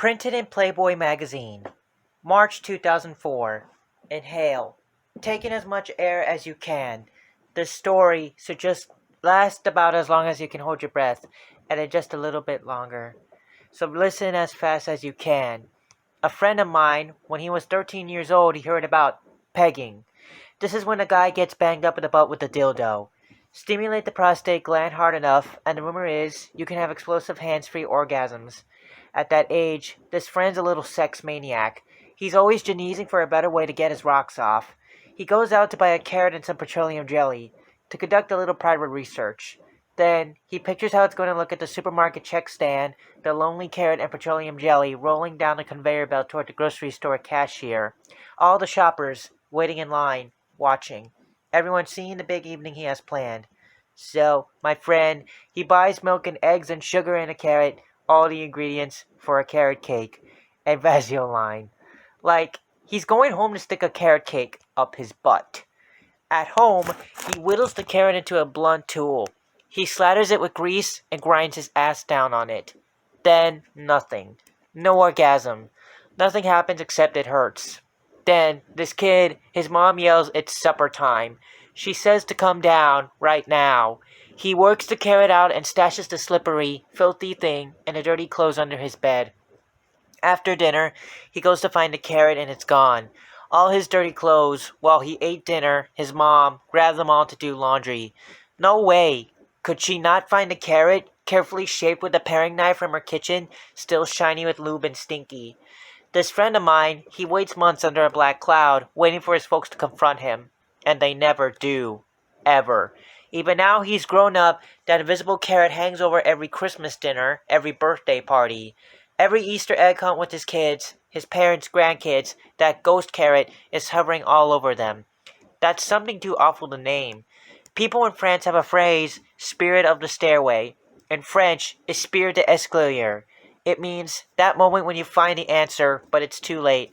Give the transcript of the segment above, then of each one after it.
Printed in Playboy magazine, March 2004. Inhale. Taking as much air as you can. The story should just last about as long as you can hold your breath, and then just a little bit longer. So listen as fast as you can. A friend of mine, when he was 13 years old, he heard about pegging. This is when a guy gets banged up in the butt with a dildo. Stimulate the prostate gland hard enough, and the rumor is you can have explosive hands-free orgasms. At that age, this friend's a little sex maniac. He's always jonesing for a better way to get his rocks off. He goes out to buy a carrot and some petroleum jelly to conduct a little private research. Then, he pictures how it's going to look at the supermarket check stand, the lonely carrot and petroleum jelly rolling down the conveyor belt toward the grocery store cashier. All the shoppers waiting in line, watching. Everyone seeing the big evening he has planned. So, my friend, he buys milk and eggs and sugar and a carrot, all the ingredients for a carrot cake, and Vaseline. Like, he's going home to stick a carrot cake up his butt. At home, he whittles the carrot into a blunt tool. He slathers it with grease and grinds his ass down on it. Then, nothing. No orgasm. Nothing happens except it hurts. Then, this kid, his mom yells, "It's supper time." She says to come down, right now. He works the carrot out and stashes the slippery, filthy thing in the dirty clothes under his bed. After dinner, he goes to find the carrot and it's gone. All his dirty clothes, while he ate dinner, his mom grabbed them all to do laundry. No way! Could she not find the carrot, carefully shaped with a paring knife from her kitchen, still shiny with lube and stinky? This friend of mine, he waits months under a black cloud, waiting for his folks to confront him. And they never do. Ever. Even now he's grown up, that invisible carrot hangs over every Christmas dinner, every birthday party. Every Easter egg hunt with his kids, his parents' grandkids, that ghost carrot is hovering all over them. That's something too awful to name. People in France have a phrase, spirit of the stairway. In French, esprit d'escalier. It means that moment when you find the answer, but it's too late.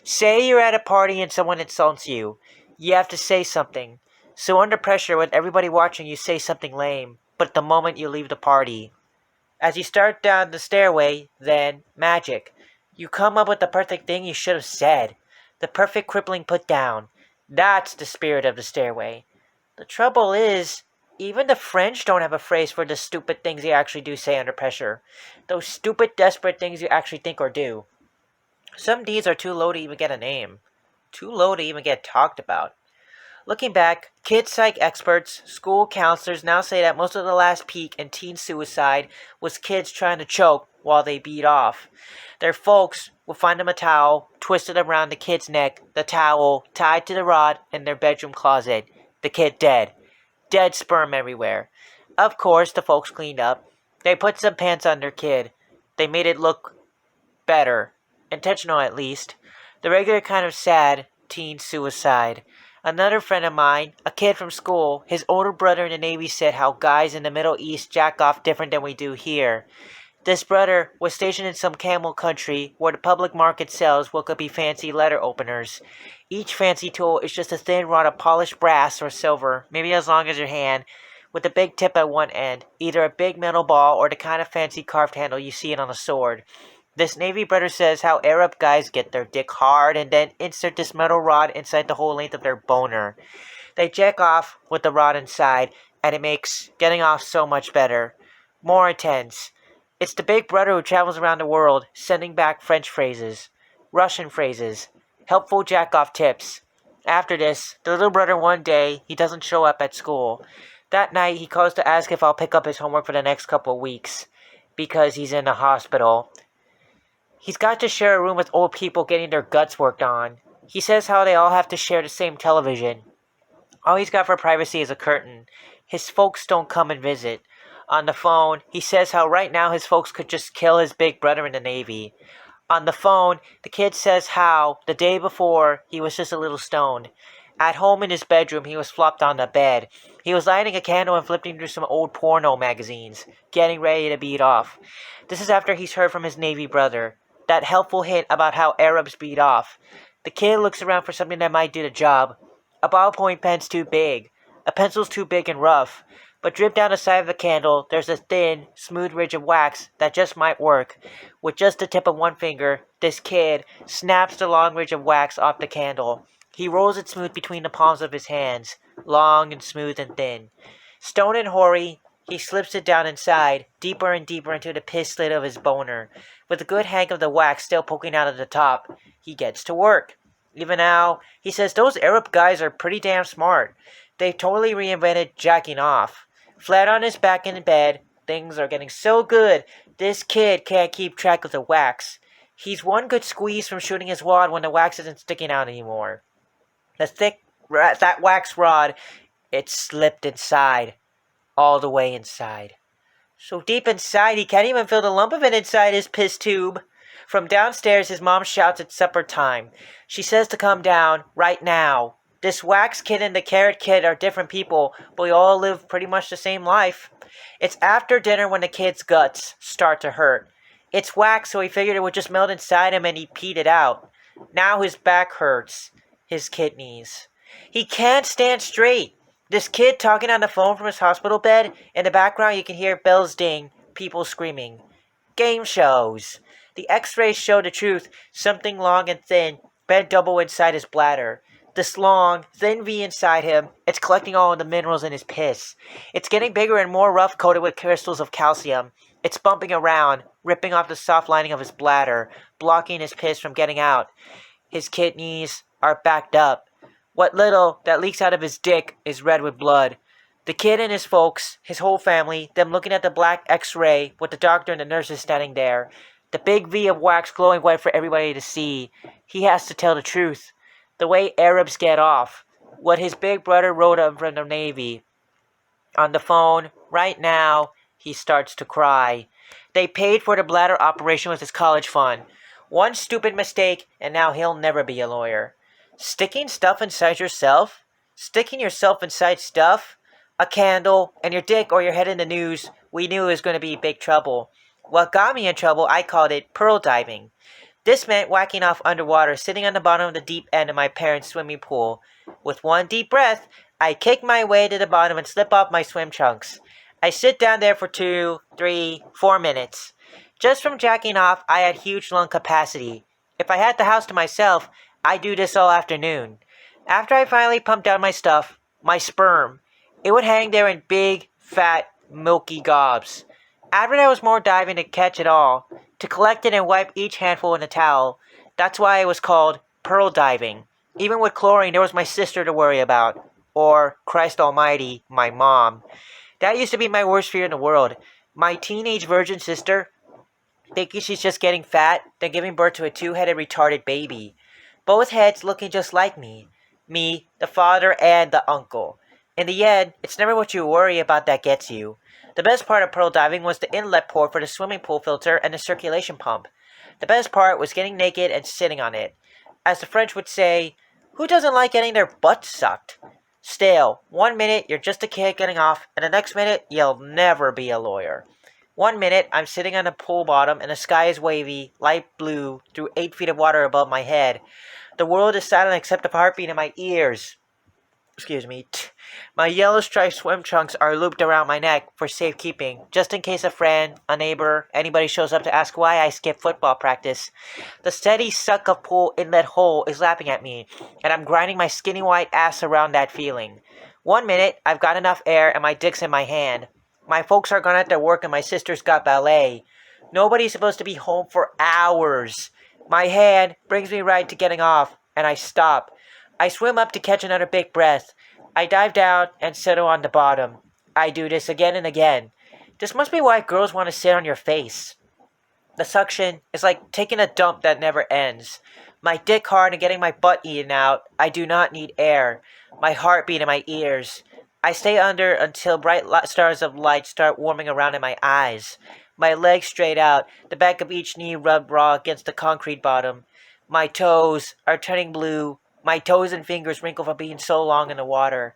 Say you're at a party and someone insults you. You have to say something. So under pressure with everybody watching, you say something lame, but the moment you leave the party. As you start down the stairway, then, magic. You come up with the perfect thing you should have said. The perfect crippling put down. That's the spirit of the stairway. The trouble is, even the French don't have a phrase for the stupid things you actually do say under pressure. Those stupid, desperate things you actually think or do. Some deeds are too low to even get a name. Too low to even get talked about. Looking back, kid psych experts, school counselors now say that most of the last peak in teen suicide was kids trying to choke while they beat off. Their folks would find them a towel twisted around the kid's neck, the towel tied to the rod in their bedroom closet. The kid dead. Dead sperm everywhere. Of course, the folks cleaned up. They put some pants on their kid. They made it look better. Intentional, at least. The regular kind of sad teen suicide. Another friend of mine, a kid from school, his older brother in the Navy said how guys in the Middle East jack off different than we do here. This brother was stationed in some camel country where the public market sells what could be fancy letter openers. Each fancy tool is just a thin rod of polished brass or silver, maybe as long as your hand, with a big tip at one end, either a big metal ball or the kind of fancy carved handle you see it on a sword. This Navy brother says how Arab guys get their dick hard and then insert this metal rod inside the whole length of their boner. They jack off with the rod inside, and it makes getting off so much better. More intense. It's the big brother who travels around the world, sending back French phrases, Russian phrases, helpful jack-off tips. After this, the little brother one day, he doesn't show up at school. That night, he calls to ask if I'll pick up his homework for the next couple of weeks, because he's in the hospital. He's got to share a room with old people getting their guts worked on. He says how they all have to share the same television. All he's got for privacy is a curtain. His folks don't come and visit. On the phone, he says how right now his folks could just kill his big brother in the Navy. On the phone, the kid says how, the day before, he was just a little stoned. At home in his bedroom, he was flopped on the bed. He was lighting a candle and flipping through some old porno magazines, getting ready to beat off. This is after he's heard from his Navy brother. That helpful hint about how Arabs beat off. The kid looks around for something that might do the job. A ballpoint pen's too big. A pencil's too big and rough. But drip down the side of the candle, there's a thin, smooth ridge of wax that just might work. With just the tip of one finger, this kid snaps the long ridge of wax off the candle. He rolls it smooth between the palms of his hands, long and smooth and thin. Stoned and hoary, he slips it down inside, deeper and deeper into the piss slit of his boner. With a good hank of the wax still poking out of the top, he gets to work. Even now, he says those Arab guys are pretty damn smart. They've totally reinvented jacking off. Flat on his back in bed, things are getting so good, this kid can't keep track of the wax. He's one good squeeze from shooting his wad when the wax isn't sticking out anymore. That wax rod, it slipped inside. All the way inside. So deep inside, he can't even feel the lump of it inside his piss tube. From downstairs, his mom shouts it's supper time. She says to come down, right now. This wax kid and the carrot kid are different people, but we all live pretty much the same life. It's after dinner when the kid's guts start to hurt. It's wax, so he figured it would just melt inside him and he peed it out. Now his back hurts. His kidneys. He can't stand straight. This kid talking on the phone from his hospital bed. In the background you can hear bells ding, people screaming. Game shows. The x-rays show the truth. Something long and thin, bent double inside his bladder. This long, thin V inside him, it's collecting all of the minerals in his piss. It's getting bigger and more rough coated with crystals of calcium. It's bumping around, ripping off the soft lining of his bladder, blocking his piss from getting out. His kidneys are backed up. What little that leaks out of his dick is red with blood. The kid and his folks, his whole family, them looking at the black x-ray with the doctor and the nurses standing there. The big V of wax glowing white for everybody to see. He has to tell the truth. The way Arabs get off. What his big brother wrote him from the Navy. On the phone, right now, he starts to cry. They paid for the bladder operation with his college fund. One stupid mistake, and now he'll never be a lawyer. Sticking stuff inside yourself? Sticking yourself inside stuff? A candle, and your dick or your head in the news, we knew it was going to be big trouble. What got me in trouble, I called it pearl diving. This meant whacking off underwater, sitting on the bottom of the deep end of my parents' swimming pool. With one deep breath, I kick my way to the bottom and slip off my swim trunks. I sit down there for 2, 3, 4 minutes. Just from jacking off, I had huge lung capacity. If I had the house to myself, I'd do this all afternoon. After I finally pumped out my stuff, my sperm, it would hang there in big, fat, milky gobs. After that was more diving to catch it all, to collect it and wipe each handful in a towel. That's why it was called pearl diving. Even with chlorine, there was my sister to worry about. Or, Christ almighty, my mom. That used to be my worst fear in the world. My teenage virgin sister, thinking she's just getting fat, then giving birth to a 2-headed retarded baby. Both heads looking just like me. Me, the father, and the uncle. In the end, it's never what you worry about that gets you. The best part of pearl diving was the inlet port for the swimming pool filter and the circulation pump. The best part was getting naked and sitting on it. As the French would say, who doesn't like getting their butt sucked? Still, 1 minute you're just a kid getting off, and the next minute you'll never be a lawyer. 1 minute I'm sitting on a pool bottom and the sky is wavy, light blue, through 8 feet of water above my head. The world is silent except the heartbeat in my ears. My yellow striped swim trunks are looped around my neck for safekeeping, just in case a friend, a neighbor, anybody shows up to ask why I skipped football practice. The steady suck of pool inlet hole is lapping at me, and I'm grinding my skinny white ass around that feeling. 1 minute, I've got enough air and my dick's in my hand. My folks are gone at their work and my sister's got ballet. Nobody's supposed to be home for hours. My hand brings me right to getting off, and I stop. I swim up to catch another big breath. I dive down and settle on the bottom. I do this again and again. This must be why girls want to sit on your face. The suction is like taking a dump that never ends. My dick hard and getting my butt eaten out. I do not need air. My heartbeat in my ears. I stay under until bright stars of light start warming around in my eyes. My legs straight out, the back of each knee rubbed raw against the concrete bottom. My toes are turning blue. My toes and fingers wrinkle from being so long in the water.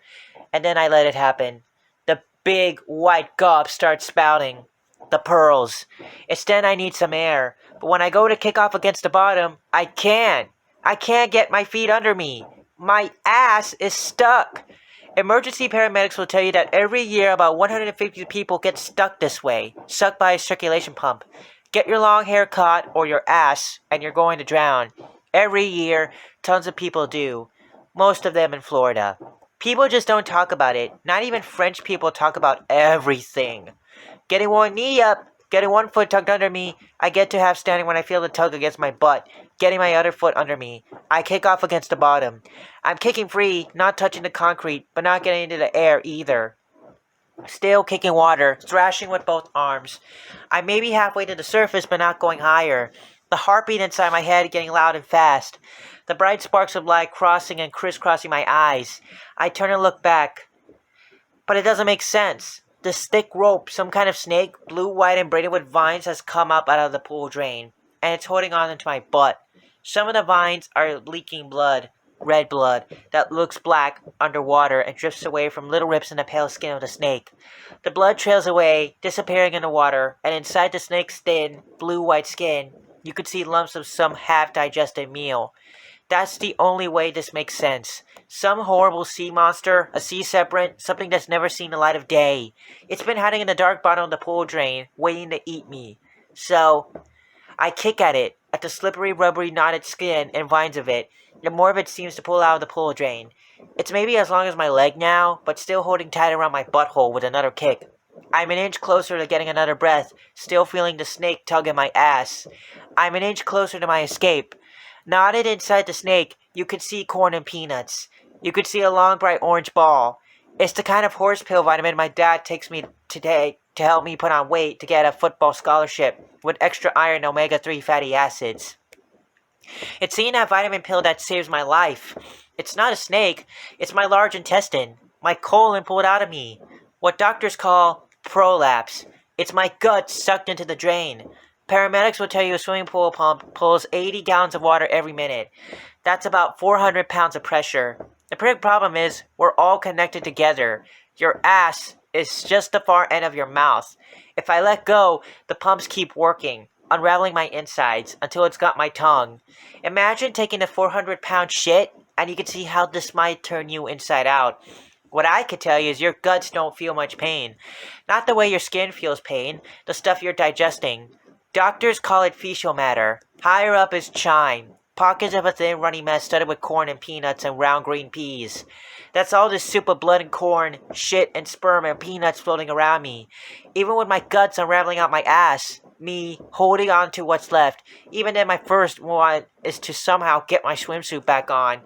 And then I let it happen. The big white gob starts spouting. The pearls. It's then I need some air. But when I go to kick off against the bottom, I can't. I can't get my feet under me. My ass is stuck. Emergency paramedics will tell you that every year about 150 people get stuck this way, sucked by a circulation pump. Get your long hair caught or your ass, and you're going to drown. Every year, tons of people do. Most of them in Florida. People just don't talk about it. Not even French people talk about everything. Getting one knee up, getting one foot tucked under me. I get to half standing when I feel the tug against my butt. Getting my other foot under me. I kick off against the bottom. I'm kicking free, not touching the concrete, but not getting into the air either. Still kicking water, thrashing with both arms. I may be halfway to the surface, but not going higher. The heartbeat inside my head getting loud and fast. The bright sparks of light crossing and crisscrossing my eyes. I turn and look back. But it doesn't make sense. This thick rope, some kind of snake, blue, white, and braided with vines, has come up out of the pool drain, and it's holding on into my butt. Some of the vines are leaking blood, red blood, that looks black underwater and drifts away from little rips in the pale skin of the snake. The blood trails away, disappearing in the water, and inside the snake's thin, blue-white skin, you could see lumps of some half-digested meal. That's the only way this makes sense. Some horrible sea monster, a sea serpent, something that's never seen the light of day. It's been hiding in the dark bottom of the pool drain, waiting to eat me. So, I kick at it, at the slippery, rubbery, knotted skin and vines of it, and more of it seems to pull out of the pool drain. It's maybe as long as my leg now, but still holding tight around my butthole with another kick. I'm an inch closer to getting another breath, still feeling the snake tug at my ass. I'm an inch closer to my escape. Knotted inside the snake, you could see corn and peanuts. You could see a long, bright orange ball. It's the kind of horse pill vitamin my dad takes me today to help me put on weight to get a football scholarship with extra iron and omega-3 fatty acids. It's seeing that vitamin pill that saves my life. It's not a snake. It's my large intestine. My colon pulled out of me. What doctors call prolapse. It's my guts sucked into the drain. Paramedics will tell you a swimming pool pump pulls 80 gallons of water every minute. That's about 400 pounds of pressure. The big problem is we're all connected together. Your ass is just the far end of your mouth. If I let go, the pumps keep working, unraveling my insides until it's got my tongue. Imagine taking a 400-pound shit, and you can see how this might turn you inside out. What I could tell you is your guts don't feel much pain. Not the way your skin feels pain, the stuff you're digesting. Doctors call it fecal matter. Higher up is chine. Pockets of a thin runny mess studded with corn and peanuts and round green peas. That's all this soup of blood and corn, shit and sperm and peanuts floating around me. Even with my guts unraveling out my ass, me holding on to what's left, even then my first one is to somehow get my swimsuit back on.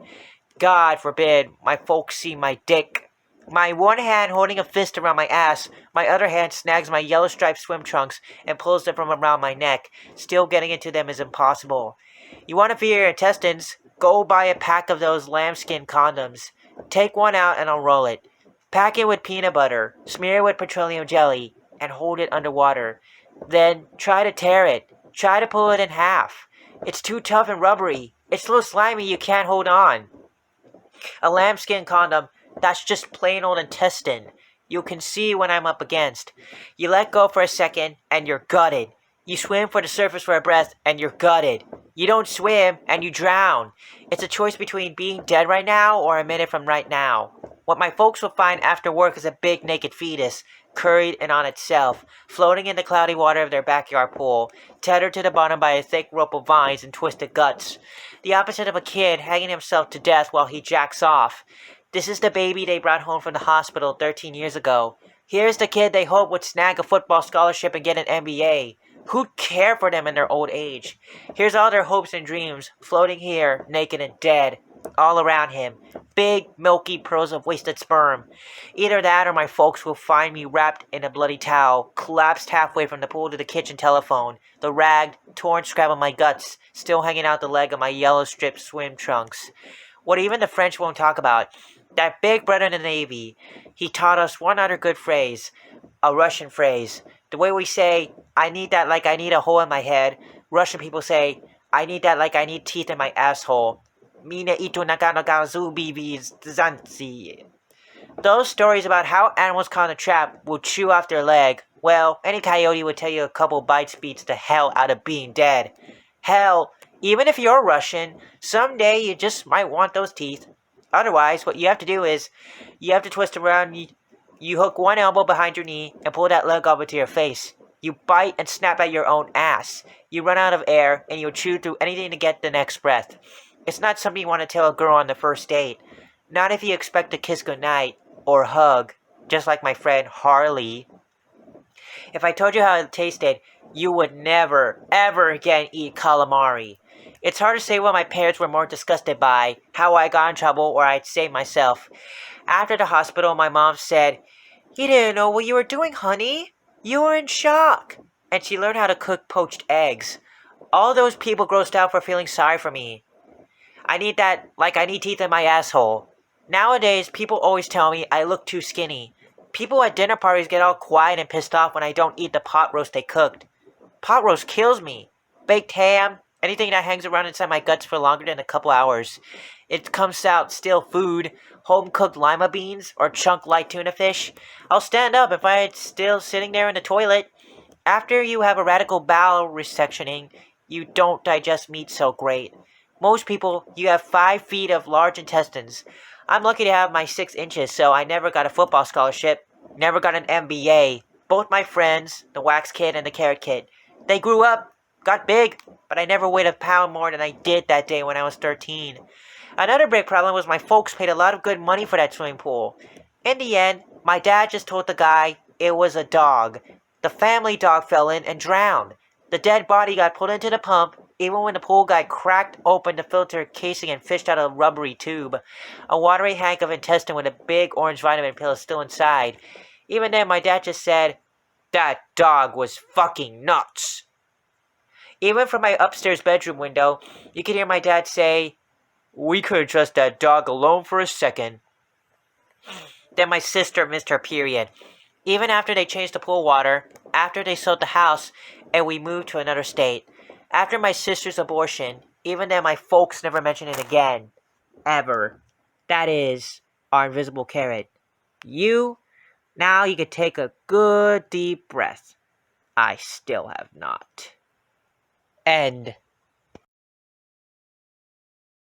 God forbid my folks see my dick. My one hand holding a fist around my ass, my other hand snags my yellow striped swim trunks and pulls them from around my neck. Still getting into them is impossible. You want to feel your intestines? Go buy a pack of those lambskin condoms. Take one out and unroll it. Pack it with peanut butter, smear it with petroleum jelly, and hold it underwater. Then try to tear it. Try to pull it in half. It's too tough and rubbery. It's so slimy you can't hold on. A lambskin condom, that's just plain old intestine. You can see when I'm up against. You let go for a second, and you're gutted. You swim for the surface for a breath, and you're gutted. You don't swim, and you drown. It's a choice between being dead right now or a minute from right now. What my folks will find after work is a big naked fetus, curried in on itself, floating in the cloudy water of their backyard pool, tethered to the bottom by a thick rope of vines and twisted guts. The opposite of a kid hanging himself to death while he jacks off. This is the baby they brought home from the hospital 13 years ago. Here's the kid they hope would snag a football scholarship and get an MBA. Who'd care for them in their old age? Here's all their hopes and dreams, floating here, naked and dead, all around him. Big, milky pearls of wasted sperm. Either that or my folks will find me wrapped in a bloody towel, collapsed halfway from the pool to the kitchen telephone, the ragged, torn scrap of my guts still hanging out the leg of my yellow-striped swim trunks. What even the French won't talk about. That big brother in the Navy, he taught us one other good phrase, a Russian phrase. The way we say, I need that like I need a hole in my head, Russian people say, I need that like I need teeth in my asshole. Mina ito zanzi. Those stories about how animals caught in a trap will chew off their leg, well, any coyote would tell you a couple bites beats the hell out of being dead. Hell, even if you're Russian, someday you just might want those teeth. Otherwise, what you have to do is, you have to twist around, you hook one elbow behind your knee and pull that leg up into your face. You bite and snap at your own ass. You run out of air and you chew through anything to get the next breath. It's not something you want to tell a girl on the first date. Not if you expect to kiss goodnight or hug, just like my friend Harley. If I told you how it tasted, you would never, ever again eat calamari. It's hard to say what my parents were more disgusted by, how I got in trouble or I'd saved myself. After the hospital, my mom said, "You didn't know what you were doing, honey. You were in shock." And she learned how to cook poached eggs. All those people grossed out for feeling sorry for me. I need that like I need teeth in my asshole. Nowadays, people always tell me I look too skinny. People at dinner parties get all quiet and pissed off when I don't eat the pot roast they cooked. Pot roast kills me. Baked ham, anything that hangs around inside my guts for longer than a couple hours. It comes out still food, home-cooked lima beans, or chunk light tuna fish. I'll stand up if it's still sitting there in the toilet. After you have a radical bowel resectioning, you don't digest meat so great. Most people, you have 5 feet of large intestines. I'm lucky to have my 6 inches, so I never got a football scholarship, never got an MBA. Both my friends, the wax kid and the carrot kid, they grew up, got big, but I never weighed a pound more than I did that day when I was 13. Another big problem was my folks paid a lot of good money for that swimming pool. In the end, my dad just told the guy it was a dog. The family dog fell in and drowned. The dead body got pulled into the pump, even when the pool guy cracked open the filter casing and fished out a rubbery tube. A watery hank of intestine with a big orange vitamin pill is still inside. Even then, my dad just said, "That dog was fucking nuts." Even from my upstairs bedroom window, you could hear my dad say, "We couldn't trust that dog alone for a second." Then my sister missed her period. Even after they changed the pool water, after they sold the house, and we moved to another state. After my sister's abortion, even then my folks never mentioned it again. Ever. That is, our invisible carrot. Now you could take a good deep breath. I still have not. End.